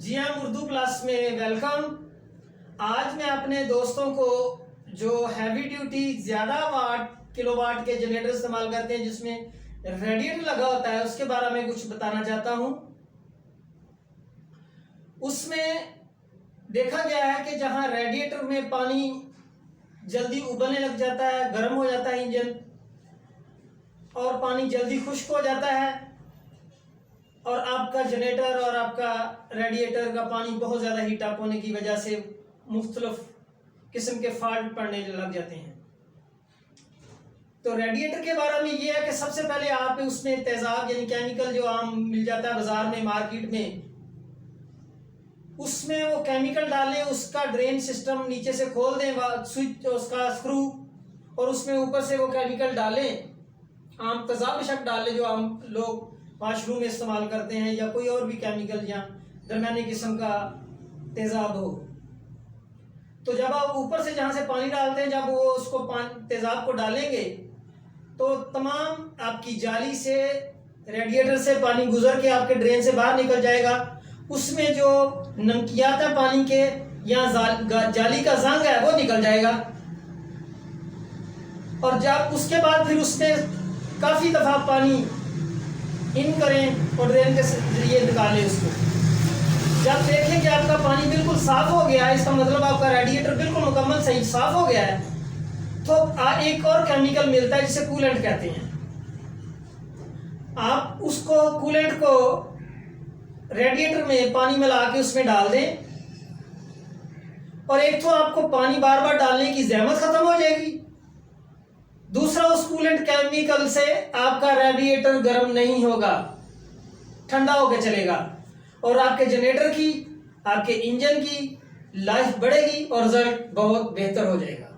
जी हाँ, उर्दू क्लास में वेलकम। आज मैं अपने दोस्तों को जो हैवी ड्यूटी ज़्यादा किलोवाट के जनरेटर इस्तेमाल करते हैं जिसमें रेडिएटर लगा होता है उसके बारे में कुछ बताना चाहता हूँ। उसमें देखा गया है कि जहाँ रेडिएटर में पानी जल्दी उबलने लग जाता है, गर्म हो जाता है इंजन और पानी जल्दी खुश्क हो जाता है और आपका जनरेटर और आपका रेडिएटर का पानी बहुत ज़्यादा हीट अप होने की वजह से मुख्तलिफ किस्म के फॉल्ट पड़ने लग जाते हैं। तो रेडिएटर के बारे में ये है कि सबसे पहले आप उसमें तेज़ाब यानी केमिकल जो आम मिल जाता है बाजार में, मार्केट में, उसमें वो केमिकल डालें, उसका ड्रेन सिस्टम नीचे से खोल दें, स्विच उसका स्क्रू, और उसमें ऊपर से वो केमिकल डालें। आम तेज़ाब बेशक डालें जो आम लोग वाशरूम में इस्तेमाल करते हैं, या कोई और भी केमिकल या दरमियाने किस्म का तेज़ाब हो। तो जब आप ऊपर से जहाँ से पानी डालते हैं, जब वो उसको तेज़ाब को डालेंगे तो तमाम आपकी जाली से, रेडिएटर से पानी गुजर के आपके ड्रेन से बाहर निकल जाएगा। उसमें जो नमकियात है पानी के या जाली का जंग है वो निकल जाएगा। और जब उसके बाद फिर उसमें काफ़ी दफ़ा पानी इन करें और ड्रेन के जरिए निकालें उसको। जब देखें कि आपका पानी बिल्कुल साफ़ हो गया है, इसका मतलब आपका रेडिएटर बिल्कुल मुकम्मल सही साफ़ हो गया है, तो एक और केमिकल मिलता है जिसे कूलेंट कहते हैं। आप उसको कूलेंट को रेडिएटर में पानी मिला के उसमें डाल दें, और एक तो आपको पानी बार बार डालने की ज़हमत ख़त्म हो जाएगी, दूसरा उस कूलेंट केमिकल से आपका रेडिएटर गर्म नहीं होगा, ठंडा होकर चलेगा, और आपके जनरेटर की, आपके इंजन की लाइफ बढ़ेगी और रिजल्ट बहुत बेहतर हो जाएगा।